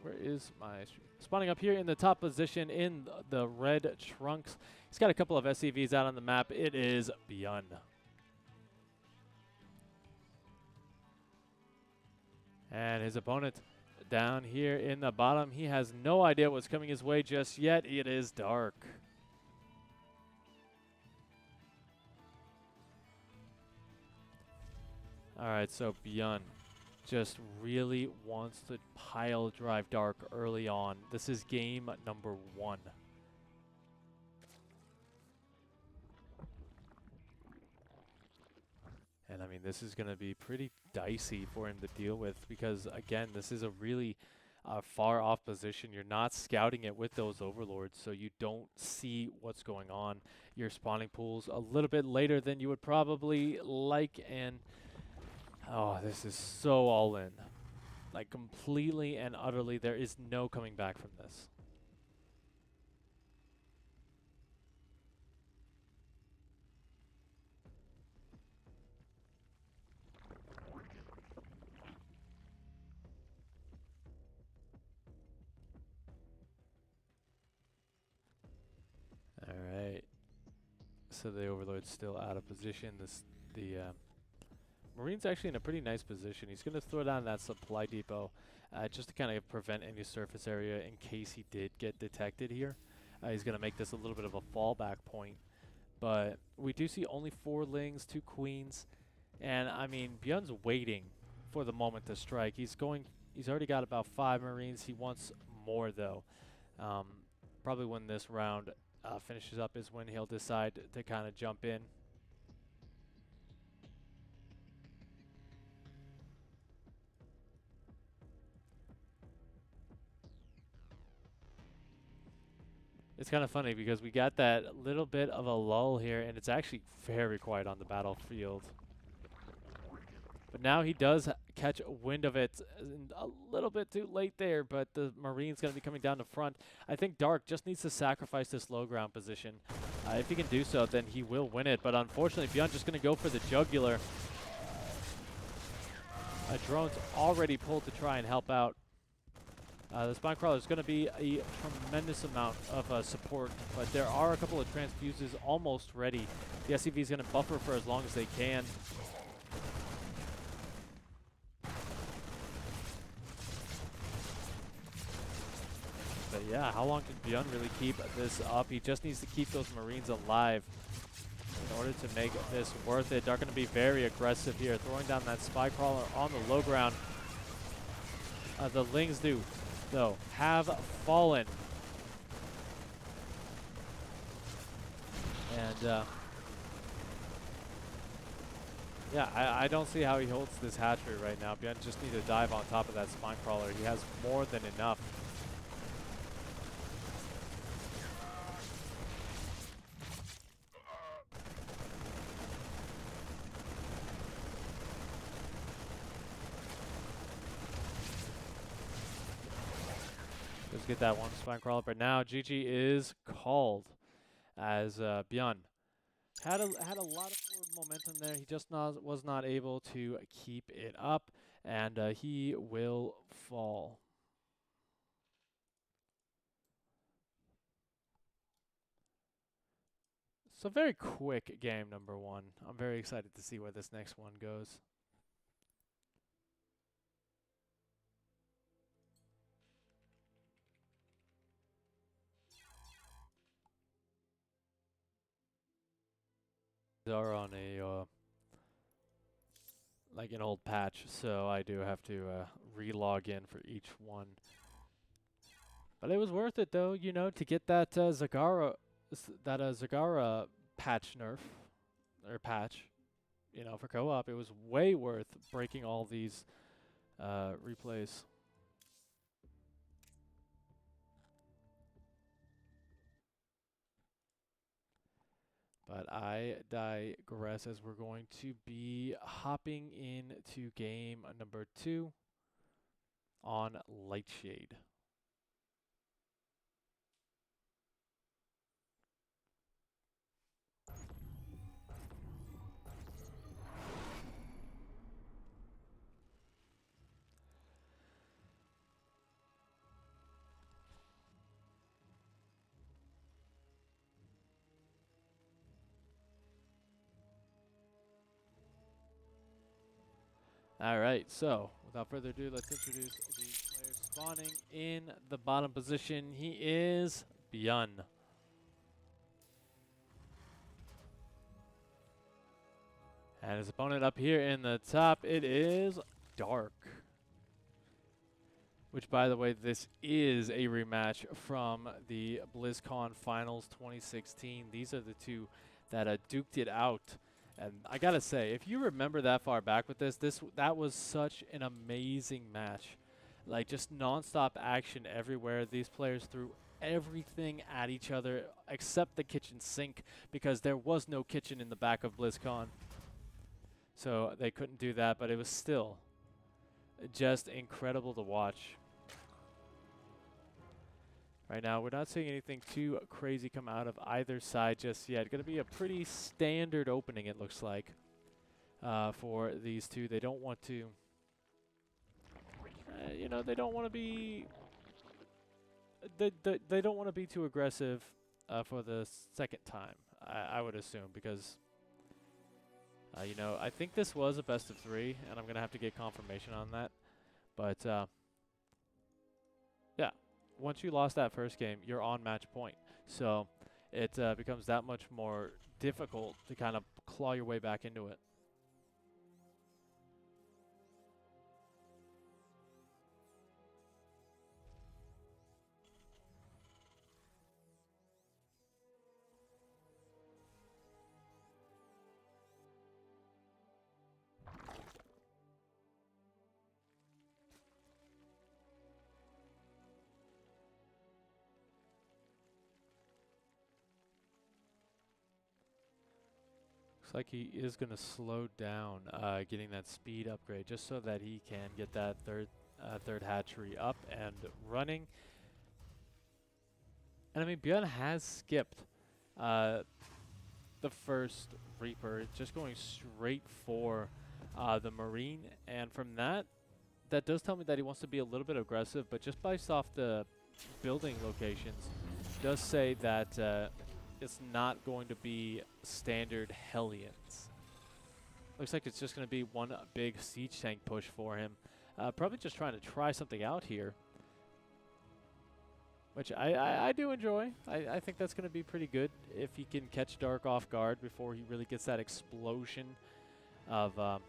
Where is my spawning up here in the top position in the red trunks? He's got a couple of SCVs out on the map. It is BYUN. And his opponent down here in the bottom, he has no idea what's coming his way just yet. It is dark. All right, so BYUN just really wants to pile drive dark early on. This is game number 1. And I mean, this is going to be pretty dicey for him to deal with because, again, this is a really far off position. You're not scouting it with those overlords, so you don't see what's going on. Your spawning pool's a little bit later than you would probably like, and oh, this is so all in. Like, completely and utterly, there is no coming back from this. All right. So the Overlord's still out of position. The Marine's actually in a pretty nice position. He's going to throw down that supply depot just to kind of prevent any surface area in case he did get detected here. He's going to make this a little bit of a fallback point. But we do see only 4 lings, 2 queens. And, I mean, BYUN's waiting for the moment to strike. He's already got about 5 Marines. He wants more, though. Probably when this round finishes up is when he'll decide to kind of jump in. It's kind of funny because we got that little bit of a lull here, and it's actually very quiet on the battlefield. But now he does catch wind of it a little bit too late there, but the Marine's going to be coming down the front. I think Dark just needs to sacrifice this low ground position. If he can do so, then he will win it. But unfortunately, BYUN just going to go for the jugular. A drone's already pulled to try and help out. The Spine Crawler is going to be a tremendous amount of support, but there are a couple of transfuses almost ready. The SCV is going to buffer for as long as they can. But yeah, how long can BYUN really keep this up? He just needs to keep those Marines alive in order to make this worth it. They're going to be very aggressive here, throwing down that Spy Crawler on the low ground. The Lings do, though, have fallen. And yeah, I don't see how he holds this hatchery right now. BYUN just need to dive on top of that Spine Crawler. He has more than enough. Let's get that one Spine Crawler, but now GG is called as BYUN had a lot of forward momentum there. He just was not able to keep it up, and he will fall. So very quick game number 1. I'm very excited to see where this next one goes. Are on a like an old patch, so I do have to re-log in for each one. But it was worth it, though, you know, to get that Zagara patch nerf or patch, you know, for co-op. It was way worth breaking all these replays. But I digress, as we're going to be hopping into game number 2 on Lightshade. All right, so without further ado, let's introduce the player spawning in the bottom position. He is BYUN. And his opponent up here in the top, it is Dark. Which, by the way, this is a rematch from the BlizzCon Finals 2016. These are the two that duked it out. And I gotta say, if you remember that far back with that was such an amazing match. Like, just non-stop action everywhere. These players threw everything at each other except the kitchen sink, because there was no kitchen in the back of BlizzCon. So they couldn't do that, but it was still just incredible to watch. Right now, we're not seeing anything too crazy come out of either side just yet. Going to be a pretty standard opening, it looks like, for these two. They don't want to, you know, they don't want to be, they don't want to be too aggressive for the second time, I would assume, because, you know, I think this was a best of 3, and I'm going to have to get confirmation on that. But, yeah. Once you lost that first game, you're on match point. So it becomes that much more difficult to kind of claw your way back into it. Looks like he is going to slow down getting that speed upgrade just so that he can get that third hatchery up and running. And I mean, BYUN has skipped the first Reaper, just going straight for the Marine. And from that does tell me that he wants to be a little bit aggressive, but just based off the building locations, does say that it's not going to be standard Hellions. Looks like it's just going to be one big siege tank push for him. Probably just trying to try something out here, which I do enjoy. I think that's going to be pretty good if he can catch Dark off guard before he really gets that explosion of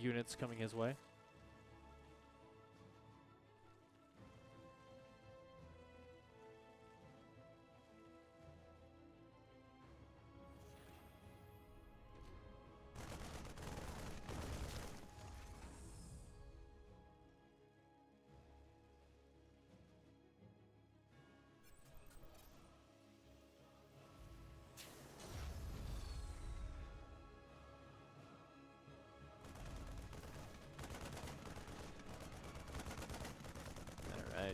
units coming his way.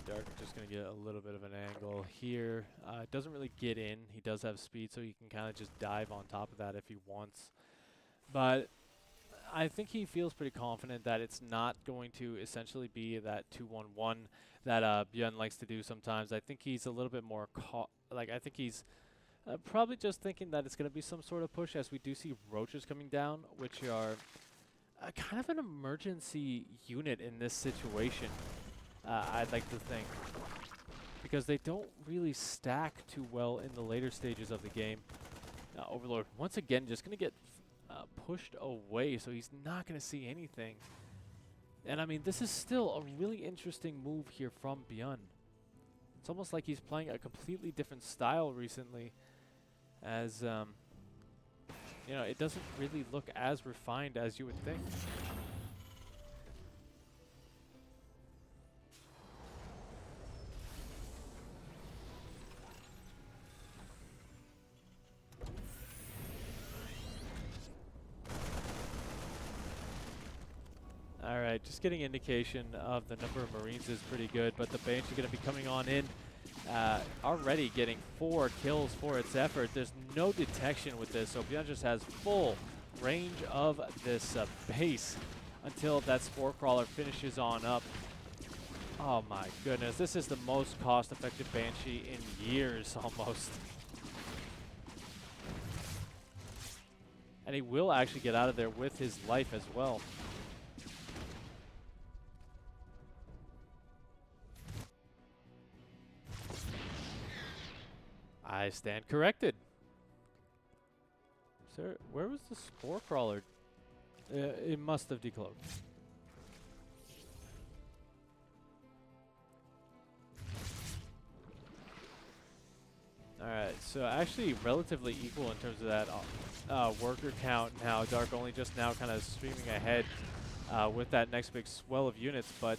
Dark just going to get a little bit of an angle here. Doesn't really get in. He does have speed, so he can kind of just dive on top of that if he wants. But I think he feels pretty confident that it's not going to essentially be that 2-1-1 that BYUN likes to do sometimes. I think he's a little bit more I think he's probably just thinking that it's going to be some sort of push, as we do see roaches coming down, which are kind of an emergency unit in this situation. I'd like to think, because they don't really stack too well in the later stages of the game. Overlord, once again, just going to get pushed away, so he's not going to see anything. And I mean, this is still a really interesting move here from BYUN. It's almost like he's playing a completely different style recently, as, you know, it doesn't really look as refined as you would think. All right, just getting indication of the number of Marines is pretty good, but the Banshee going to be coming on in, already getting 4 kills for its effort. There's no detection with this, so BYUN just has full range of this base until that Spore Crawler finishes on up. Oh my goodness, this is the most cost-effective Banshee in years, almost. And he will actually get out of there with his life as well. I stand corrected. Sir, where was the spore crawler? It must have decloaked. Alright, so actually relatively equal in terms of that worker count now. Dark only just now kind of streaming ahead with that next big swell of units, but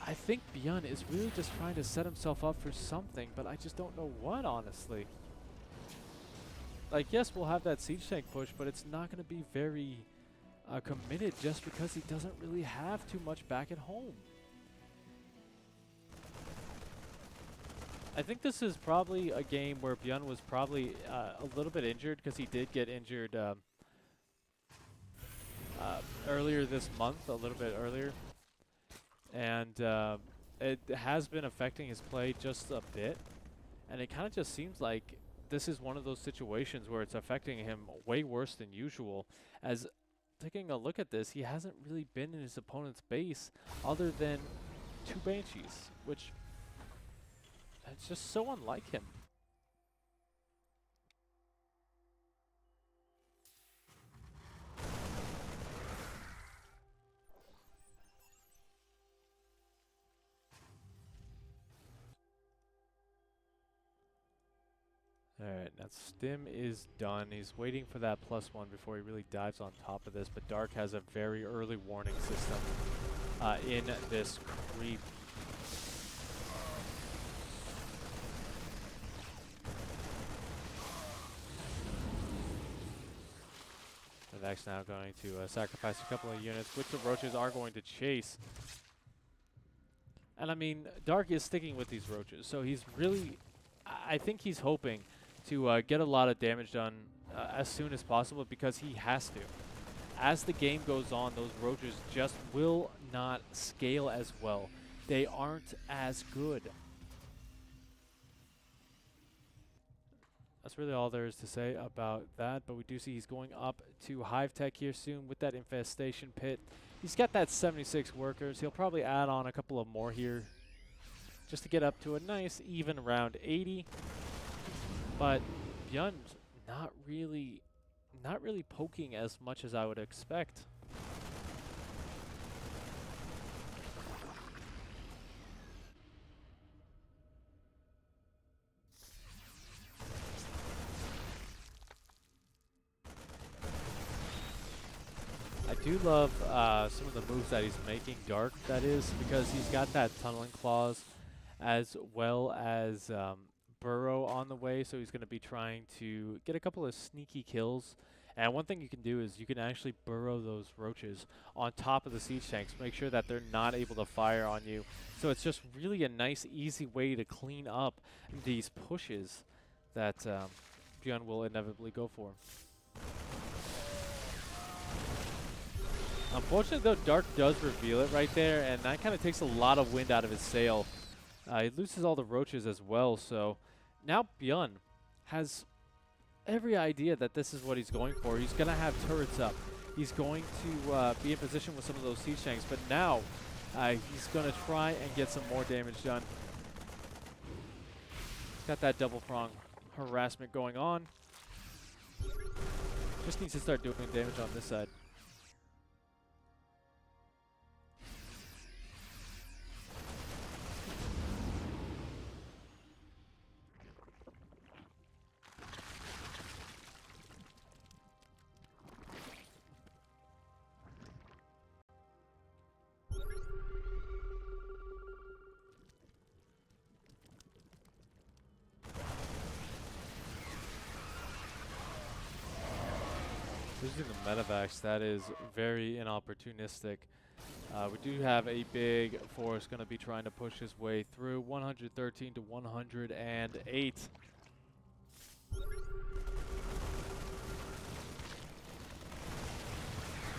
I think BYUN is really just trying to set himself up for something, but I just don't know what, honestly. Like, yes, we'll have that siege tank push, but it's not going to be very committed just because he doesn't really have too much back at home. I think this is probably a game where BYUN was probably a little bit injured because he did get injured earlier this month, a little bit earlier. And it has been affecting his play just a bit. And it kind of just seems like this is one of those situations where it's affecting him way worse than usual. As taking a look at this, he hasn't really been in his opponent's base other than 2 Banshees, which it's just so unlike him. Alright, now Stim is done. He's waiting for that +1 before he really dives on top of this, but Dark has a very early warning system in this creep. Vex now going to sacrifice a couple of units, which the Roaches are going to chase. And I mean, Dark is sticking with these Roaches, so he's really, I think he's hoping to get a lot of damage done as soon as possible because he has to. As the game goes on, those Roaches just will not scale as well. They aren't as good. That's really all there is to say about that, but we do see he's going up to Hive Tech here soon with that infestation pit. He's got that 76 workers. He'll probably add on a couple of more here just to get up to a nice even around 80. But BYUN's not really poking as much as I would expect. I do love some of the moves that he's making, Dark, that is, because he's got that tunneling claws as well as Burrow on the way, so he's going to be trying to get a couple of sneaky kills. And one thing you can do is you can actually burrow those Roaches on top of the siege tanks, make sure that they're not able to fire on you. So it's just really a nice, easy way to clean up these pushes that BYUN will inevitably go for. Unfortunately, though, Dark does reveal it right there, and that kind of takes a lot of wind out of his sail. He loses all the Roaches as well, so now BYUN has every idea that this is what he's going for. He's going to have turrets up. He's going to be in position with some of those siege tanks, but now he's going to try and get some more damage done. He's got that double prong harassment going on. Just needs to start doing damage on this side. Using the Medivacs, that is very inopportunistic. We do have a big force going to be trying to push his way through. 113 to 108.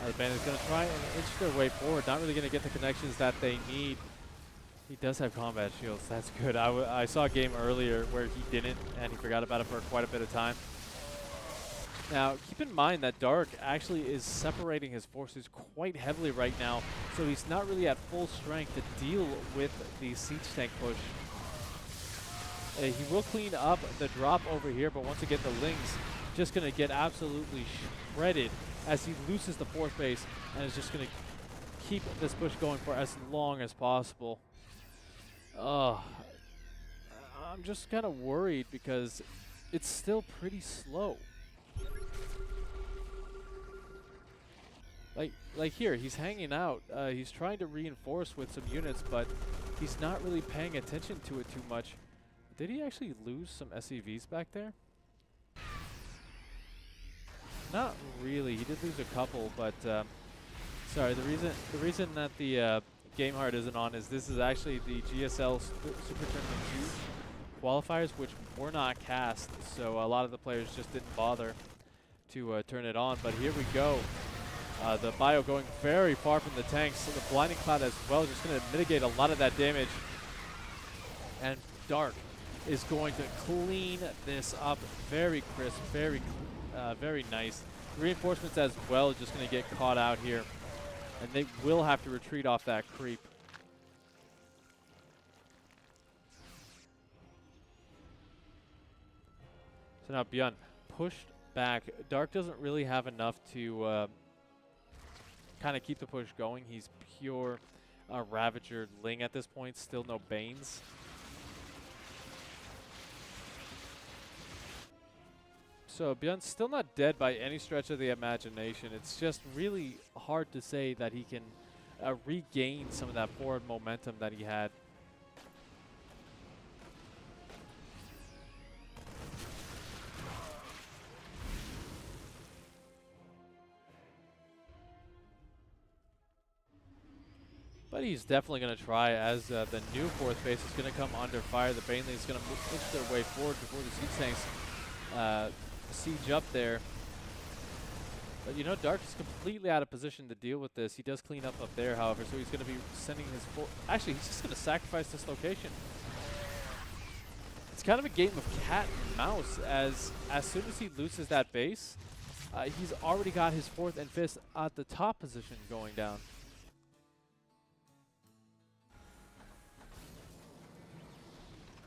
The Bandit's going to try and inch their way forward. Not really going to get the connections that they need. He does have combat shields. That's good. I saw a game earlier where he didn't, and he forgot about it for quite a bit of time. Now, keep in mind that Dark actually is separating his forces quite heavily right now, so he's not really at full strength to deal with the siege tank push. He will clean up the drop over here, but once again, the Ling's just going to get absolutely shredded as he loses the 4th base and is just going to keep this push going for as long as possible. I'm just kind of worried because it's still pretty slow. Like here, he's hanging out. He's trying to reinforce with some units, but he's not really paying attention to it too much. Did he actually lose some SCVs back there? Not really. He did lose a couple, but sorry. The reason that the game heart isn't on is this is actually the GSL Super Tournament 2 qualifiers, which were not cast, so a lot of the players just didn't bother to turn it on. But here we go. The bio going very far from the tanks, so the blinding cloud as well is just going to mitigate a lot of that damage. And Dark is going to clean this up very crisp, very nice. Reinforcements as well just going to get caught out here, and they will have to retreat off that creep. So now BYUN pushed back. Dark doesn't really have enough to kind of keep the push going. He's pure Ravager Ling at this point, still no Banes. So BYUN's still not dead by any stretch of the imagination. It's just really hard to say that he can regain some of that forward momentum that he had. But he's definitely going to try, as the new 4th base is going to come under fire. The Baneley is going to push their way forward before the siege tanks siege up there. But you know, Dark is completely out of position to deal with this. He does clean up there, however, so he's going to be sending his actually, he's just going to sacrifice this location. It's kind of a game of cat and mouse, as soon as he loses that base, he's already got his 4th and 5th at the top position going down.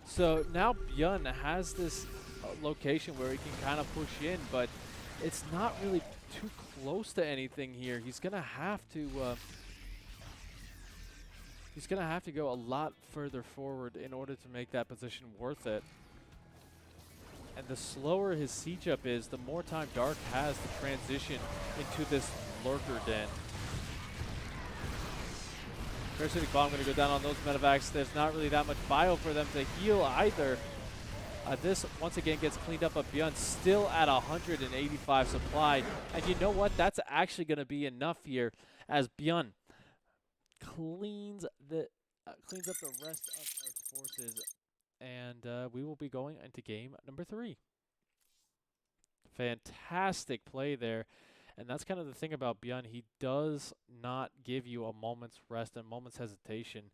So now BYUN has this location where he can kind of push in, but it's not really too close to anything here. He's gonna have to go a lot further forward in order to make that position worth it. And the slower his siege up is, the more time Dark has to transition into this lurker den. Parasitic Bomb going to go down on those medevacs. There's not really that much bio for them to heal either. This, once again, gets cleaned up, but BYUN still at 185 supply. And you know what? That's actually going to be enough here, as BYUN cleans up the rest of Dark's forces. And we will be going into game number 3. Fantastic play there. And that's kind of the thing about BYUN. He does not give you a moment's rest and moment's hesitation.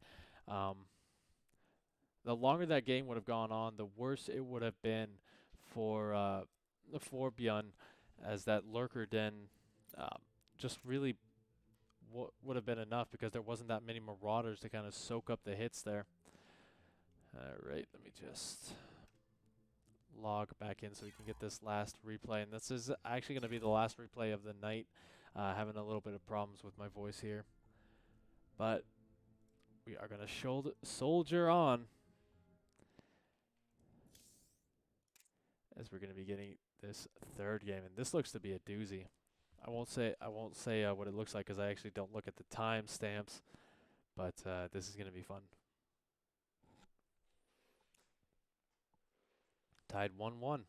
The longer that game would have gone on, the worse it would have been for BYUN, as that lurker den just really would have been enough, because there wasn't that many marauders to kind of soak up the hits there. All right, let me just log back in so we can get this last replay, and this is actually going to be the last replay of the night. Having a little bit of problems with my voice here, but we are going to soldier on, as we're going to be getting this 3rd game, and this looks to be a doozy. I won't say what it looks like, because I actually don't look at the time stamps, but this is going to be fun. Tied 1-1.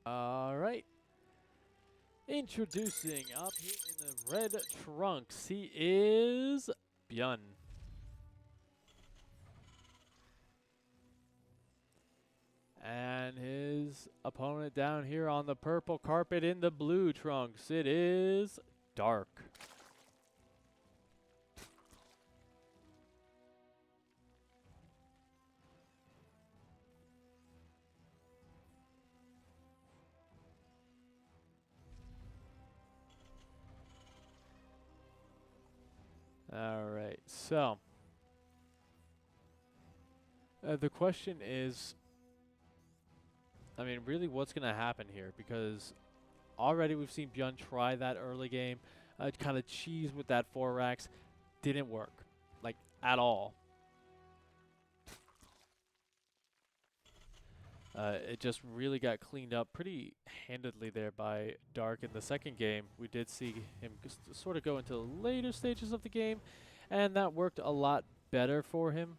All right. Introducing up here in the red trunks, he is BYUN. And his opponent down here on the purple carpet in the blue trunks, it is Dark. All right, so the question is, I mean, really what's going to happen here? Because already we've seen BYUN try that early game, kind of cheese with that 4 racks. Didn't work, like, at all. It just really got cleaned up pretty handedly there by Dark in the second game. We did see him sort of go into the later stages of the game, and that worked a lot better for him.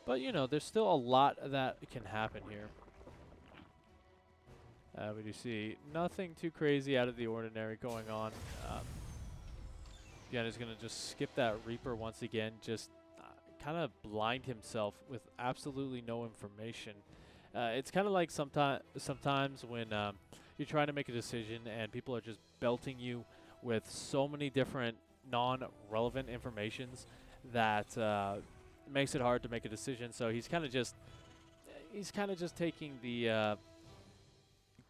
But, you know, there's still a lot that can happen here. We do see nothing too crazy out of the ordinary going on. BYUN is going to just skip that Reaper once again, just kind of blind himself with absolutely no information. It's kind of like sometimes when you're trying to make a decision and people are just belting you with so many different non-relevant informations that makes it hard to make a decision. So he's kind of just taking the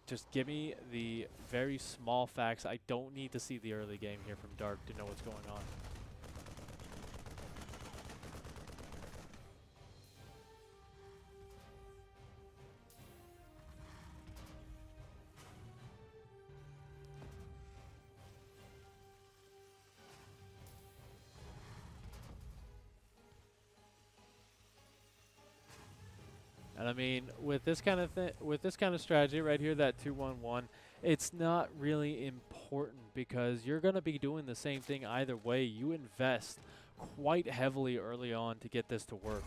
just give me the very small facts. I don't need to see the early game here from Dark to know what's going on. And I mean, with this kind of strategy right here, that 2-1-1, it's not really important because you're going to be doing the same thing either way. You invest quite heavily early on to get this to work.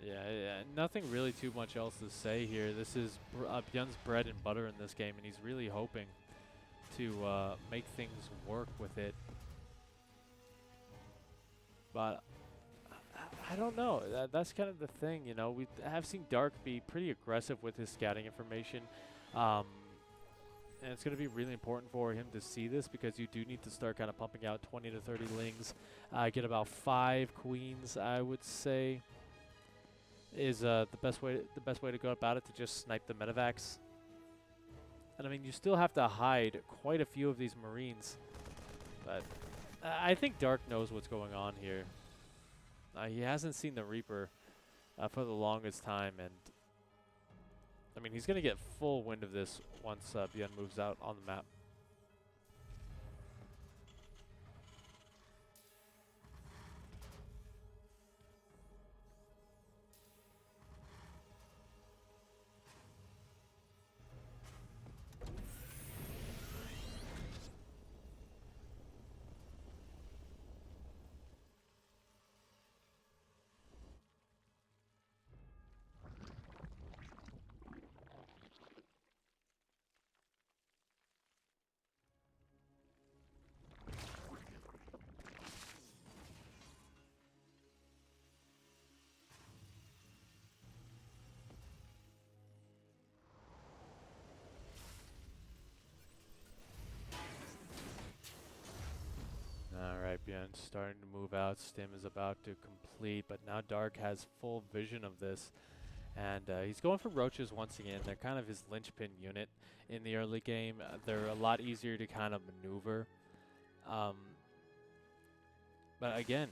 Yeah, nothing really too much else to say here. This is BYUN's bread and butter in this game, and he's really hoping to make things work with it. But I don't know. That's kind of the thing, you know. We have seen Dark be pretty aggressive with his scouting information. And it's going to be really important for him to see this because you do need to start kind of pumping out 20 to 30 lings. Get about 5 queens, I would say, is the best way to go about it, to just snipe the medevacs. And I mean, you still have to hide quite a few of these Marines, but I think Dark knows what's going on here. He hasn't seen the Reaper for the longest time, and I mean, he's going to get full wind of this once BYUN moves out on the map. Alright, BYUN starting to move out. Stim is about to complete, but now Dark has full vision of this. And he's going for roaches once again. They're kind of his linchpin unit in the early game. They're a lot easier to kind of maneuver. But again,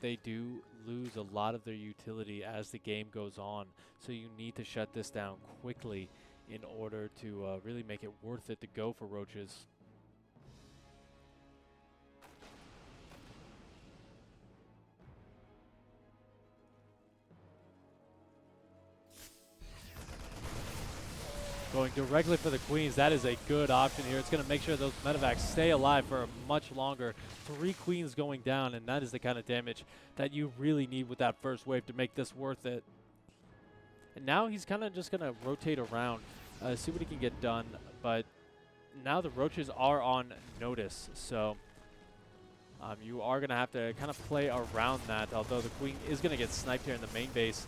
they do lose a lot of their utility as the game goes on. So you need to shut this down quickly in order to really make it worth it to go for roaches. Going directly for the queens, that is a good option here. It's going to make sure those medevacs stay alive for much longer. 3 queens going down, and that is the kind of damage that you really need with that first wave to make this worth it. And now he's kind of just going to rotate around, see what he can get done. But now the roaches are on notice, so you are going to have to kind of play around that, although the queen is going to get sniped here in the main base.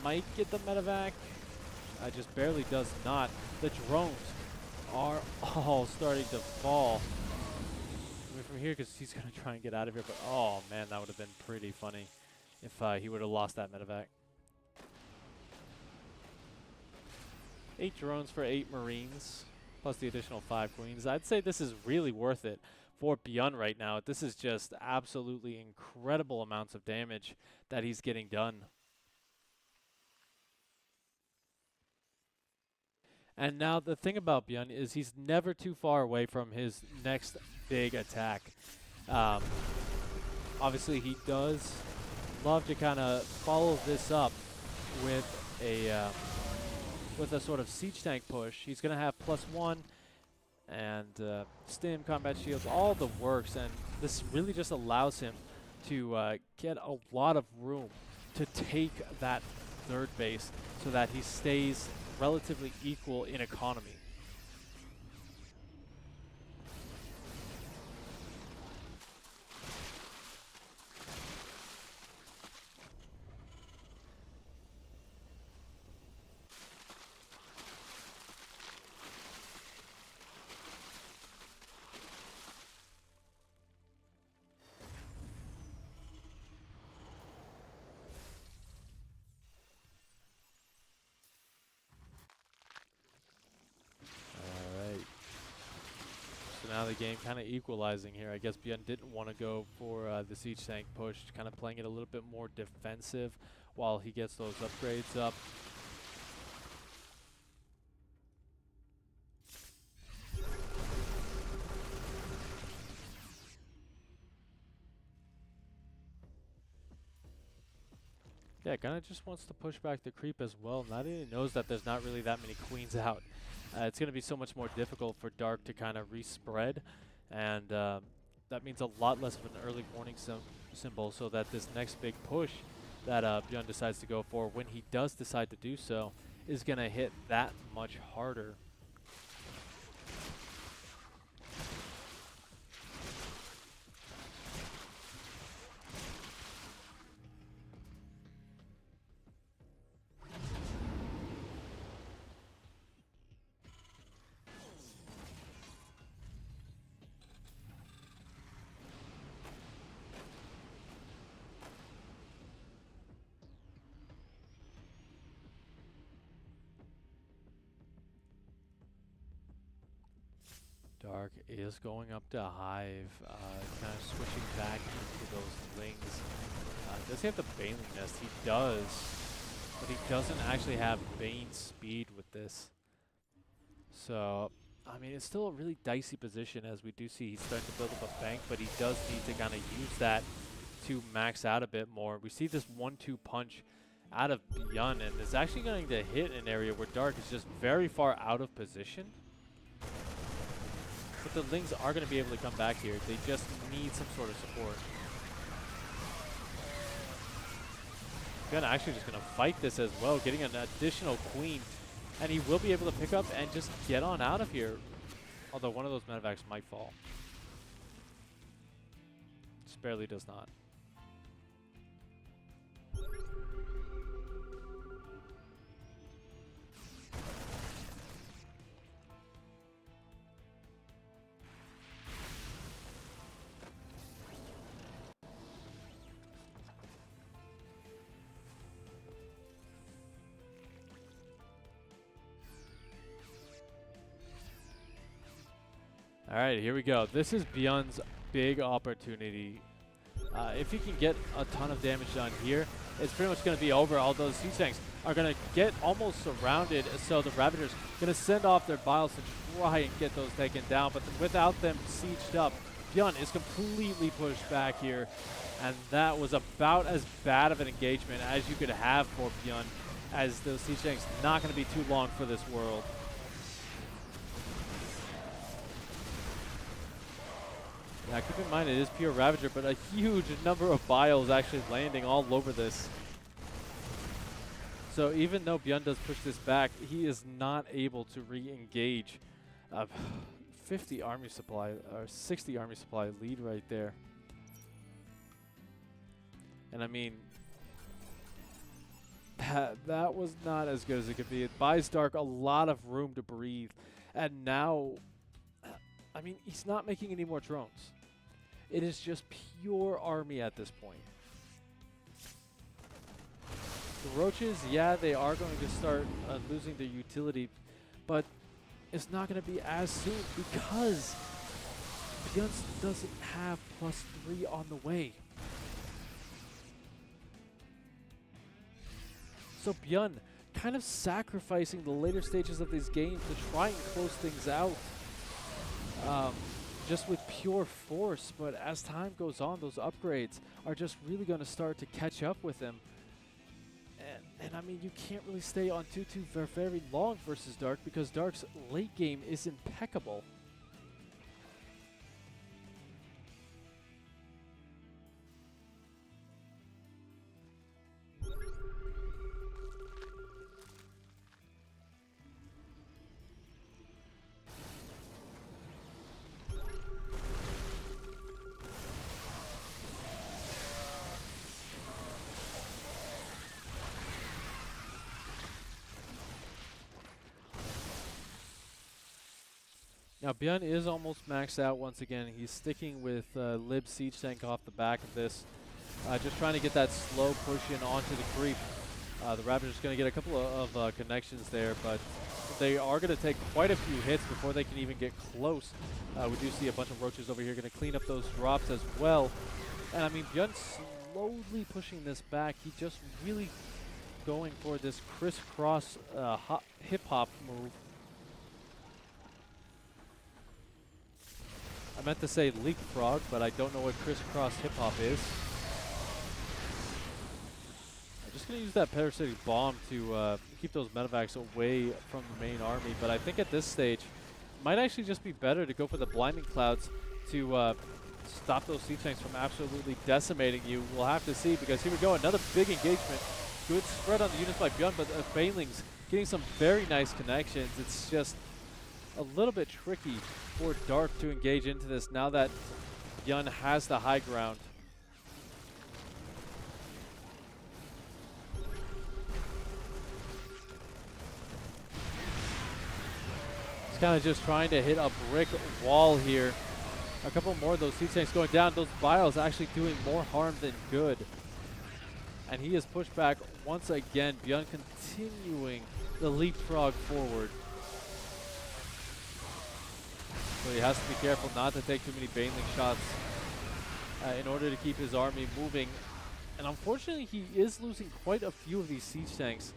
Might get the medevac. Just barely does not. The drones are all starting to fall. from here because he's going to try and get out of here. But, oh, man, that would have been pretty funny if he would have lost that medevac. 8 drones for 8 Marines, plus the additional 5 Queens. I'd say this is really worth it for BYUN right now. This is just absolutely incredible amounts of damage that he's getting done. And now the thing about BYUN is he's never too far away from his next big attack. Obviously, he does love to kind of follow this up with a sort of siege tank push. He's going to have +1 and stim, combat shields, all the works, and this really just allows him to get a lot of room to take that third base so that he stays relatively equal in economy. Now the game kind of equalizing here. I guess BYUN didn't want to go for the siege tank push, kind of playing it a little bit more defensive while he gets those upgrades up. Yeah, kind of just wants to push back the creep as well. Now that he knows that there's not really that many queens out, it's going to be so much more difficult for Dark to kind of respread, and that means a lot less of an early warning symbol, so that this next big push that BYUN decides to go for, when he does decide to do so, is going to hit that much harder. Dark is going up to Hive, kind of switching back into those lings. Does he have the Baneling Nest? He does, but he doesn't actually have Bane speed with this. So, I mean, it's still a really dicey position, as we do see he's starting to build up a bank, but he does need to kind of use that to max out a bit more. We see this 1-2 punch out of BYUN, and it's actually going to hit an area where Dark is just very far out of position. But the Lings are going to be able to come back here. They just need some sort of support. BYUN actually just going to fight this as well, getting an additional queen. And he will be able to pick up and just get on out of here. Although one of those medevacs might fall. Just barely does not. All right, here we go. This is BYUN's big opportunity. If he can get a ton of damage done here, it's pretty much going to be over. All those siege tanks are going to get almost surrounded, so the Ravagers going to send off their Biles to try and get those taken down. But without them sieged up, BYUN is completely pushed back here, and that was about as bad of an engagement as you could have for BYUN, as those siege tanks not going to be too long for this world. Now keep in mind it is pure Ravager, but a huge number of Biles actually landing all over this. So even though BYUN does push this back, he is not able to re-engage. 50 army supply, or 60 army supply lead right there. And I mean, that was not as good as it could be. It buys Dark a lot of room to breathe. And now, I mean, he's not making any more drones. It is just pure army at this point. The roaches, yeah, they are going to start losing their utility, but it's not going to be as soon because BYUN doesn't have +3 on the way. So BYUN kind of sacrificing the later stages of this game to try and close things out just with pure force, but as time goes on, those upgrades are just really going to start to catch up with them. And I mean, you can't really stay on 2-2 for very long versus Dark because Dark's late game is impeccable. Now BYUN is almost maxed out once again. He's sticking with Lib Siege Tank off the back of this. Just trying to get that slow push in onto the creep. The Raptors are going to get a couple of connections there, but they are going to take quite a few hits before they can even get close. We do see a bunch of roaches over here going to clean up those drops as well. And I mean, BYUN slowly pushing this back. He just really going for this crisscross hip-hop move. I meant to say leapfrog, but I don't know what crisscross hip-hop is. I'm just going to use that parasitic bomb to keep those medevacs away from the main army, but I think at this stage, it might actually just be better to go for the blinding clouds to stop those siege tanks from absolutely decimating you. We'll have to see, because here we go, another big engagement. Good spread on the units by BYUN, but Banelings getting some very nice connections. It's just a little bit tricky for Dark to engage into this now that BYUN has the high ground. He's kind of just trying to hit a brick wall here. A couple more of those siege tanks going down. Those bios actually doing more harm than good. And he is pushed back once again. BYUN continuing the leapfrog forward. So he has to be careful not to take too many Baneling shots in order to keep his army moving. And unfortunately, he is losing quite a few of these siege tanks.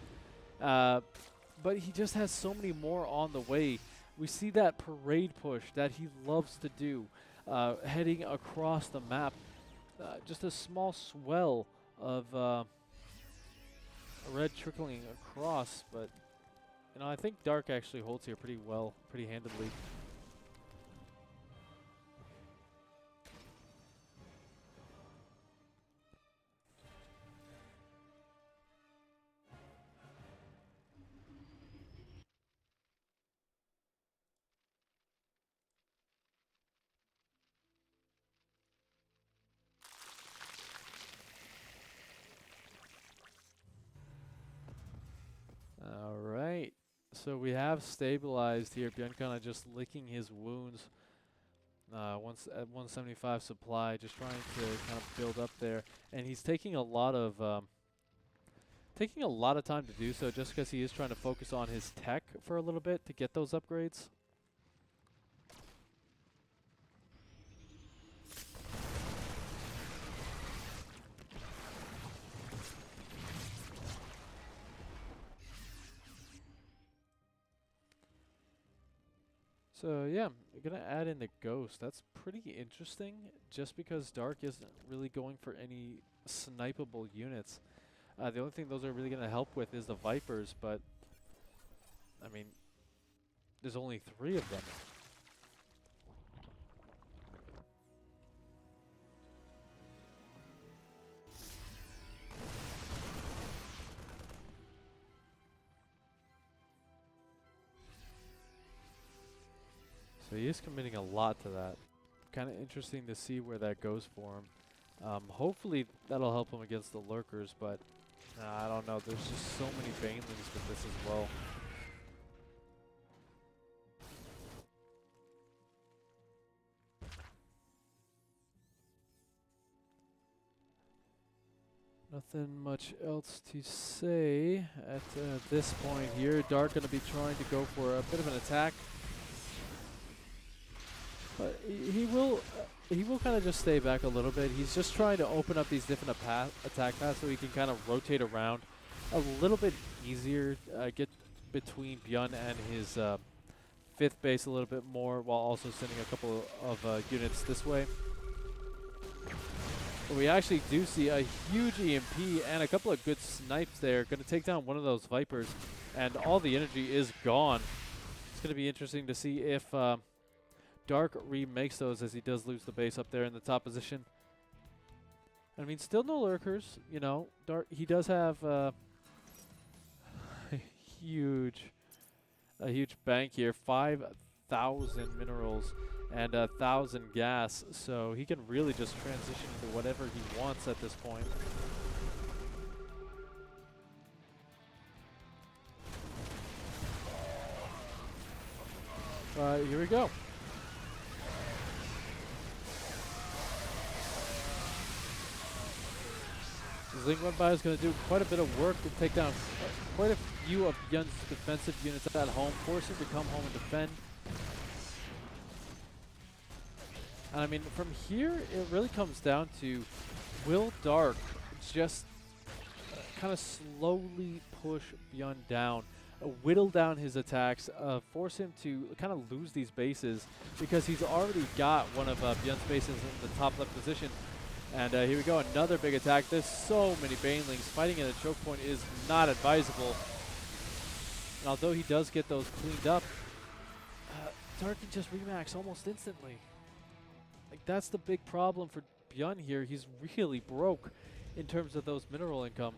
But he just has so many more on the way. We see that parade push that he loves to do, heading across the map. Just a small swell of red trickling across. But, you know, I think Dark actually holds here pretty well, pretty handedly. All right, so we have stabilized here. BYUN kind of just licking his wounds. Once at 175 supply, just trying to kind of build up there, and he's taking a lot of time to do so, just because he is trying to focus on his tech for a little bit to get those upgrades. So yeah, we're gonna add in the Ghost. That's pretty interesting, just because Dark isn't really going for any snipeable units. The only thing those are really gonna help with is the Vipers, but I mean, there's only 3 of them. So he is committing a lot to that. Kind of interesting to see where that goes for him. Hopefully that'll help him against the lurkers, but I don't know. There's just so many Banelings with this as well. Nothing much else to say at this point here. Dark going to be trying to go for a bit of an attack. But he will kind of just stay back a little bit. He's just trying to open up these different attack paths so he can kind of rotate around a little bit easier, get between BYUN and his fifth base a little bit more, while also sending a couple of units this way. But we actually do see a huge EMP and a couple of good snipes there. Going to take down one of those Vipers, and all the energy is gone. It's going to be interesting to see if Dark remakes those, as he does lose the base up there in the top position. I mean, still no lurkers, you know. Dark, he does have a huge bank here, 5,000 minerals and 1,000 gas, so he can really just transition into whatever he wants at this point. Here we go. Zingwenbai is going to do quite a bit of work to take down quite a few of BYUN's defensive units at home, force him to come home and defend. And I mean, from here, it really comes down to, will Dark just kind of slowly push BYUN down, whittle down his attacks, force him to kind of lose these bases, because he's already got one of BYUN's bases in the top left position. And here we go, another big attack. There's so many Banelings. Fighting at a choke point is not advisable. And although he does get those cleaned up, Dark can just remax almost instantly. Like, that's the big problem for BYUN here. He's really broke in terms of those mineral income.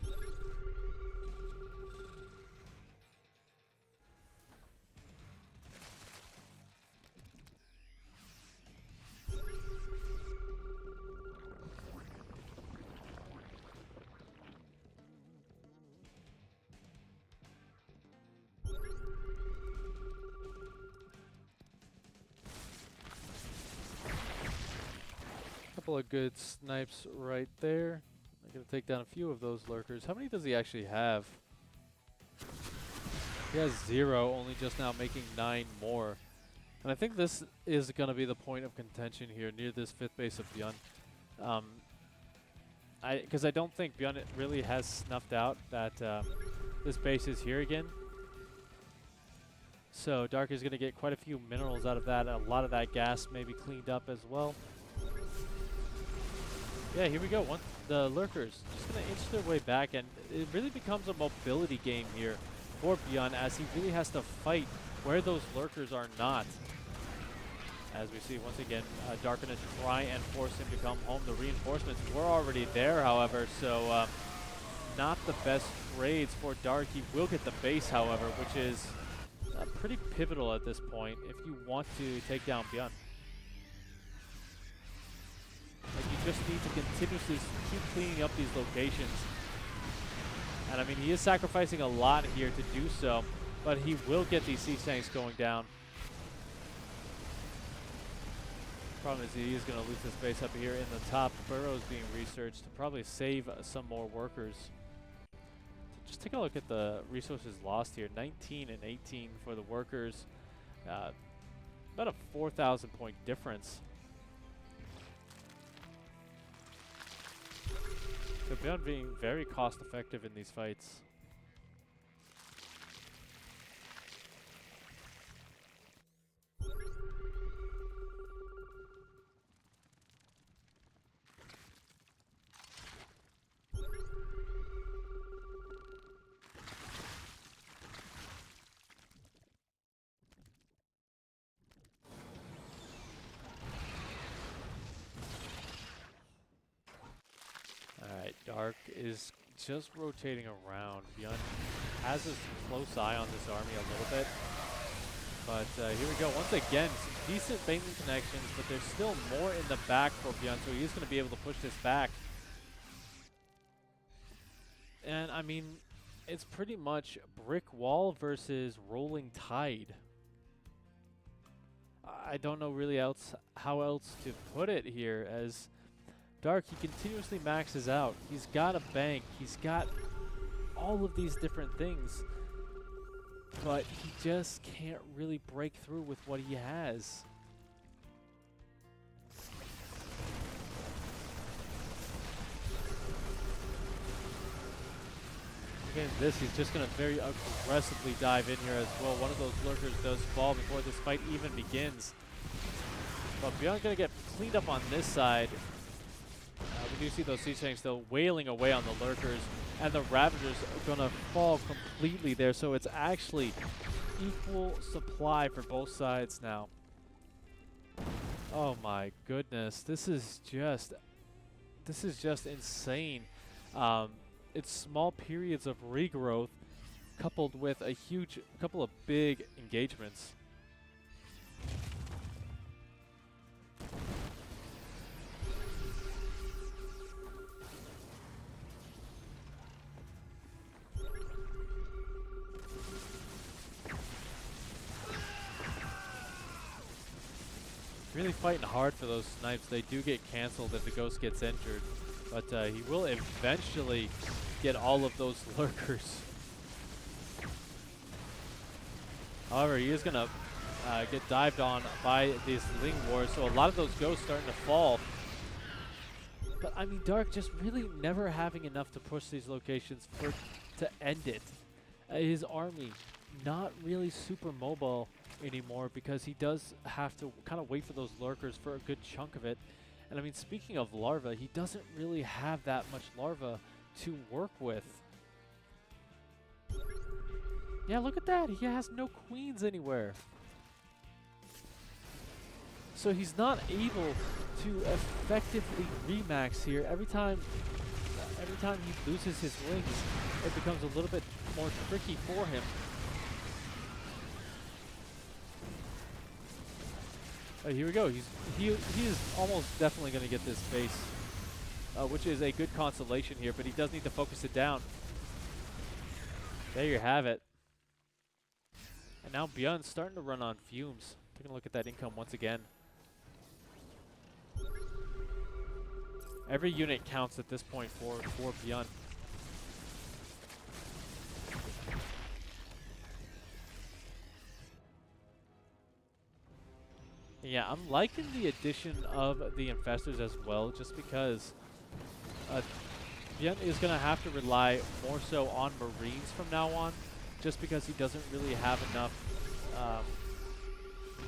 Couple of good snipes right there. I'm going to take down a few of those lurkers. How many does he actually have? He has 0, only just now making 9 more. And I think this is going to be the point of contention here near this 5th base of BYUN. Because I don't think BYUN really has snuffed out that this base is here again. So Dark is going to get quite a few minerals out of that. A lot of that gas may be cleaned up as well. Yeah, here we go. The lurkers just going to inch their way back, and it really becomes a mobility game here for BYUN, as he really has to fight where those lurkers are not. As we see, once again, Dark going to try and force him to come home. The reinforcements were already there, however, so not the best trades for Dark. He will get the base, however, which is pretty pivotal at this point if you want to take down BYUN. Like, you just need to continuously keep cleaning up these locations. And I mean, he is sacrificing a lot here to do so, but he will get these sea tanks going down. Problem is he is going to lose this base up here in the top. Burrows being researched to probably save some more workers. Just take a look at the resources lost here. 19 and 18 for the workers. About a 4,000 point difference. So BYUN being very cost effective in these fights. Dark is just rotating around. BYUN has a close eye on this army a little bit. But here we go. Once again, some decent Baneling connections, but there's still more in the back for BYUN, so he is going to be able to push this back. And, I mean, it's pretty much brick wall versus rolling tide. I don't know really how else to put it here, as Dark, he continuously maxes out. He's got a bank. He's got all of these different things. But he just can't really break through with what he has. Again, this, he's just going to very aggressively dive in here as well. One of those lurkers does fall before this fight even begins. But BYUN going to get cleaned up on this side. We do see those siege tanks still wailing away on the lurkers. And the Ravagers are going to fall completely there. So it's actually equal supply for both sides now. Oh my goodness. This is just insane. It's small periods of regrowth coupled with a couple of big engagements. Really fighting hard for those snipes. They do get canceled if the ghost gets injured, but he will eventually get all of those lurkers. However, he is going to get dived on by these Ling Wars, so a lot of those ghosts starting to fall. But I mean, Dark just really never having enough to push these locations to end it. His army not really super mobile anymore because he does have to kind of wait for those lurkers for a good chunk of it. And I mean, speaking of larva, he doesn't really have that much larva to work with. Yeah, look at that. He has no queens anywhere. So he's not able to effectively remax here. Every time he loses his wings, it becomes a little bit more tricky for him. Here we go. He is almost definitely going to get this base, which is a good consolation here, but he does need to focus it down. There you have it. And now BYUN's starting to run on fumes. Taking a look at that income once again. Every unit counts at this point for BYUN. Yeah, I'm liking the addition of the infestors as well, just because BYUN is going to have to rely more so on Marines from now on, just because he doesn't really have enough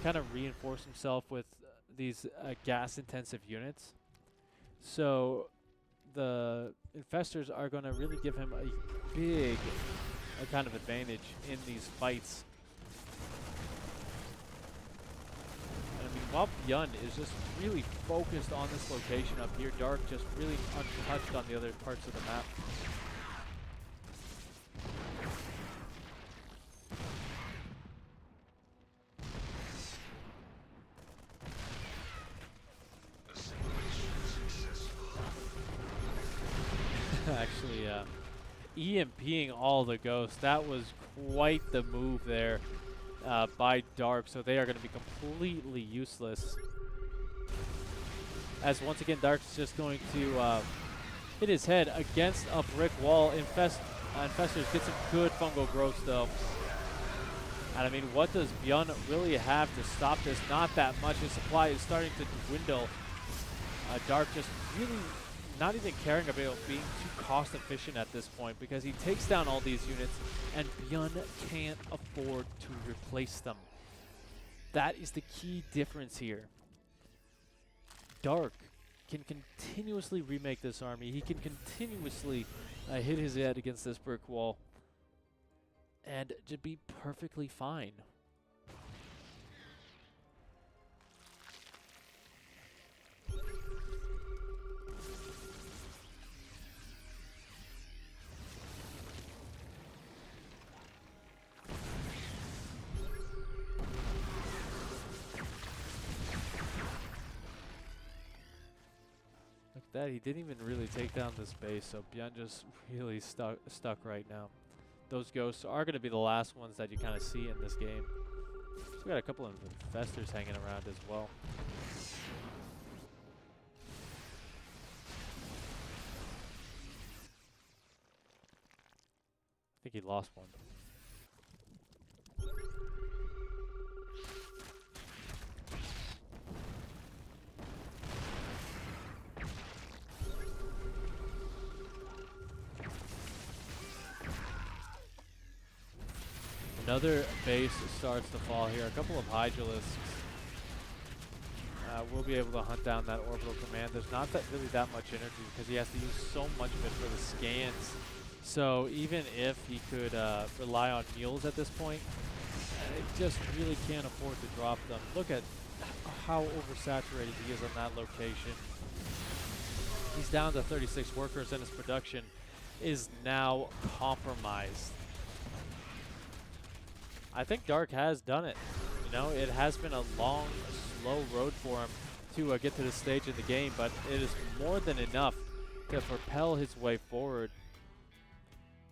kind of reinforce himself with these gas-intensive units. So the infestors are going to really give him a big kind of advantage in these fights. While BYUN is just really focused on this location up here, Dark just really untouched on the other parts of the map. Actually, EMPing all the ghosts, that was quite the move there. By Dark, so they are going to be completely useless. As once again, Dark's just going to hit his head against a brick wall. Infestors get some good fungal growth though. And I mean, what does BYUN really have to stop this? Not that much. His supply is starting to dwindle. Dark just really not even caring about being too cost efficient at this point, because he takes down all these units and BYUN can't afford to replace them. That is the key difference here. Dark can continuously remake this army. He can continuously hit his head against this brick wall and just be perfectly fine. That he didn't even really take down this base, so BYUN just really stuck right now. Those ghosts are going to be the last ones that you kind of see in this game. So we got a couple of infestors hanging around as well. think he lost one. Another base starts to fall here. A couple of Hydralisks will be able to hunt down that orbital command. There's not really that much energy because he has to use so much of it for the scans. So even if he could rely on mules at this point, it just really can't afford to drop them. Look at how oversaturated he is on that location. He's down to 36 workers and his production is now compromised. I think Dark has done it. You know, it has been a long, slow road for him to get to this stage in the game, but it is more than enough to propel his way forward.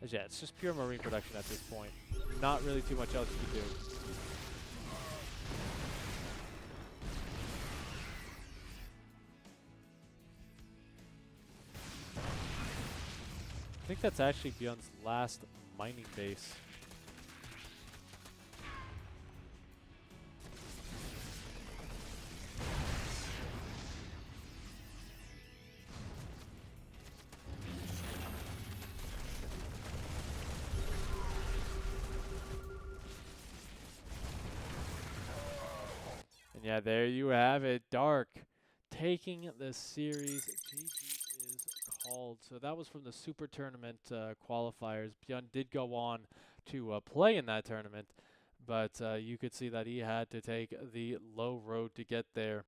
As yeah, it's just pure Marine production at this point. Not really too much else you can do. I think that's actually BYUN's last mining base. And yeah, there you have it. Dark taking the series. GG is called. So that was from the Super Tournament qualifiers. BYUN did go on to play in that tournament, but you could see that he had to take the low road to get there.